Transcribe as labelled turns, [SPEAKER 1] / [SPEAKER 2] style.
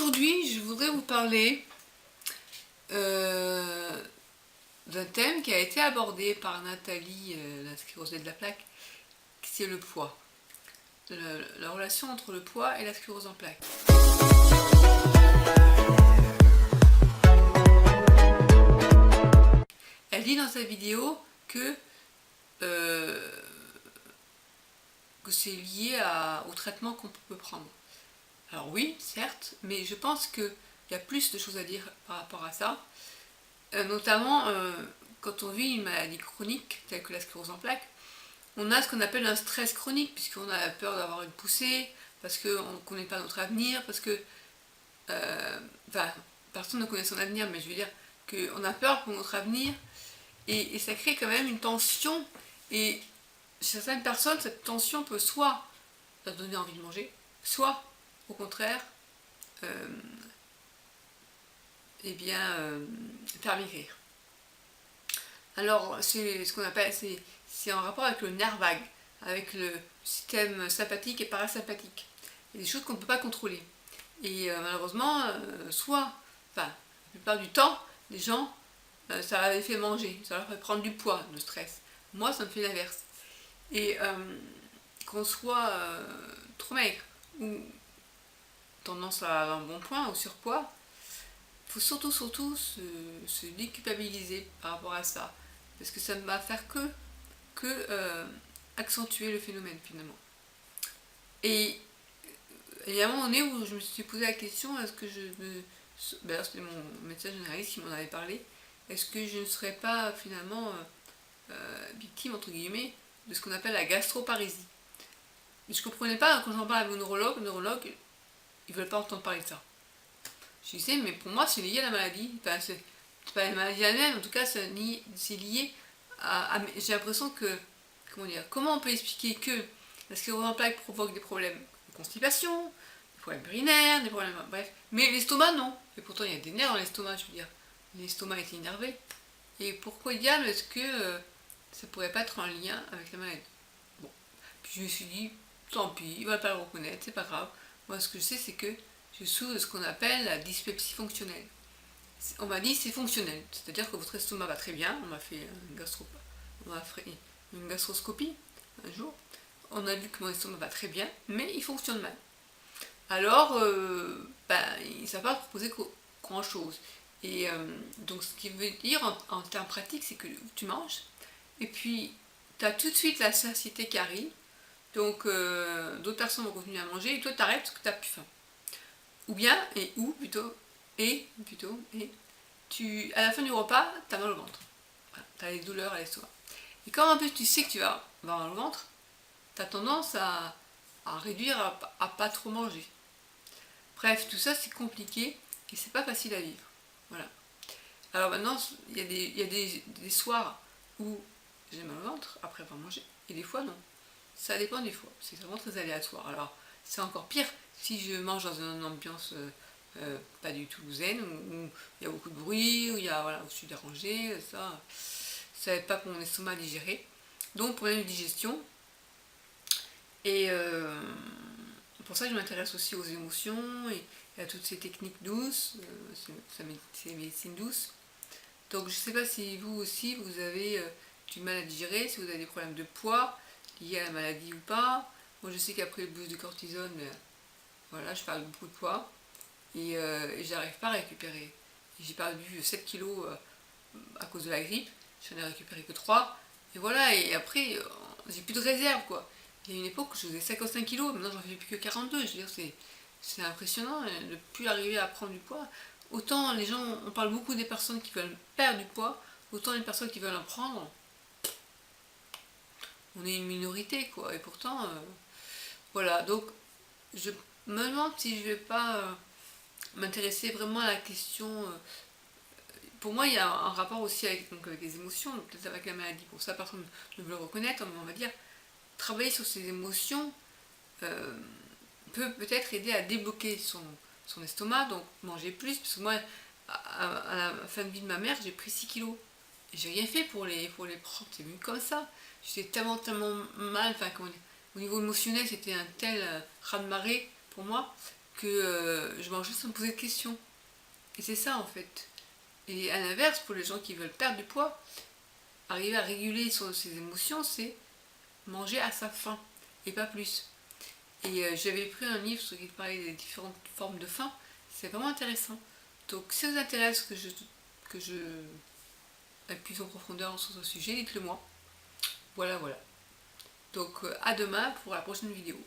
[SPEAKER 1] aujourd'hui, je voudrais vous parler d'un thème qui a été abordé par Nathalie, la sclérosée de la plaque, c'est le poids. La relation entre le poids et la sclérose en plaques. Elle dit dans sa vidéo que c'est lié au traitement qu'on peut prendre. Alors oui, certes, mais je pense qu'il y a plus de choses à dire par rapport à ça. Notamment, quand on vit une maladie chronique, telle que la sclérose en plaques, on a ce qu'on appelle un stress chronique, puisqu'on a peur d'avoir une poussée, parce qu'on ne connaît pas notre avenir, parce que... personne ne connaît son avenir, mais je veux dire qu'on a peur pour notre avenir, et ça crée quand même une tension, et chez certaines personnes, cette tension peut soit leur donner envie de manger, soit, au contraire, faire maigrir. Alors, c'est ce qu'on appelle, c'est en rapport avec le nerf vague, avec le système sympathique et parasympathique. Il y a des choses qu'on ne peut pas contrôler. Et malheureusement, la plupart du temps, les gens, ça les fait manger, ça leur fait prendre du poids, le stress. Moi, ça me fait l'inverse. Et qu'on soit trop maigre ou tendance à un bon point, au surpoids, il faut surtout se déculpabiliser par rapport à ça. Parce que ça ne va faire que accentuer le phénomène finalement. Et il y a un moment donné où je me suis posé la question, est-ce que c'était mon médecin généraliste qui m'en avait parlé, est-ce que je ne serais pas finalement victime, entre guillemets, de ce qu'on appelle la gastroparésie. Mais je ne comprenais pas, quand j'en parle à mon neurologue, ils ne veulent pas entendre parler de ça. Je disais, mais pour moi, c'est lié à la maladie. Enfin, c'est pas la maladie elle-même, en tout cas, c'est lié à j'ai l'impression que, comment on peut expliquer que la sclérose en plaques provoque des problèmes de constipation, des problèmes urinaires, des problèmes, bref. Mais l'estomac, non. Et pourtant, il y a des nerfs dans l'estomac, je veux dire. L'estomac est énervé. Et pourquoi diable est-ce que ça pourrait pas être en lien avec la maladie? Bon. Puis je me suis dit, tant pis, il va pas le reconnaître, c'est pas grave. Moi, ce que je sais, c'est que je souffre de ce qu'on appelle la dyspepsie fonctionnelle. On m'a dit c'est fonctionnel, c'est-à-dire que votre estomac va très bien. On m'a fait une gastroscopie un jour. On a vu que mon estomac va très bien, mais il fonctionne mal. Alors, ils ne savent pas proposer grand-chose. Et donc, ce qui veut dire en termes pratiques, c'est que tu manges, et puis tu as tout de suite la satiété qui arrive. Donc, d'autres personnes vont continuer à manger, et toi, tu arrêtes parce que tu n'as plus faim. Ou bien, à la fin du repas, tu as mal au ventre. Voilà, tu as les douleurs à l'estomac. Et quand en plus tu sais que tu vas avoir mal au ventre, tu as tendance à réduire, à pas trop manger. Bref, tout ça c'est compliqué et c'est pas facile à vivre. Voilà. Alors maintenant, il y a des soirs où j'ai mal au ventre après avoir mangé, et des fois non. Ça dépend des fois, c'est vraiment très aléatoire. Alors, c'est encore pire si je mange dans une ambiance pas du tout zen, où il y a beaucoup de bruit, où je suis dérangée, ça n'aide pas pour mon estomac à digérer. Donc, problème de digestion. Et pour ça, je m'intéresse aussi aux émotions et à toutes ces techniques douces, c'est médecine douce. Donc, je ne sais pas si vous aussi, vous avez du mal à digérer, si vous avez des problèmes de poids liés à la maladie ou pas. Moi, je sais qu'après le boost de cortisone, je perds beaucoup de poids et j'arrive pas à récupérer. J'ai perdu 7 kilos à cause de la grippe, j'en ai récupéré que 3. Et voilà, et après, j'ai plus de réserve, quoi. Il y a une époque où je faisais 55 kilos, maintenant j'en fais plus que 42. Je veux dire, c'est impressionnant de ne plus arriver à prendre du poids. Autant les gens, on parle beaucoup des personnes qui veulent perdre du poids, autant les personnes qui veulent en prendre, on est une minorité, quoi. Et pourtant, voilà, donc je me demande si je vais pas m'intéresser vraiment à la question. Pour moi, il y a un rapport aussi avec les émotions, peut-être avec la maladie. Pour ça, personne ne veut le reconnaître, mais on va dire, travailler sur ses émotions peut peut-être aider à débloquer son estomac, donc manger plus, parce que moi, à la fin de vie de ma mère, j'ai pris 6 kilos. Et j'ai rien fait pour les prendre, c'est venu comme ça. J'étais tellement mal, au niveau émotionnel, c'était un tel raz-de-marée pour moi que je mange sans me poser de questions. Et c'est ça en fait. Et à l'inverse, pour les gens qui veulent perdre du poids, arriver à réguler ses émotions, c'est manger à sa faim et pas plus. Et j'avais pris un livre qui parlait des différentes formes de faim. C'est vraiment intéressant. Donc si ça vous intéresse que je aille plus en profondeur sur ce sujet, dites-le moi. Voilà. Donc à demain pour la prochaine vidéo.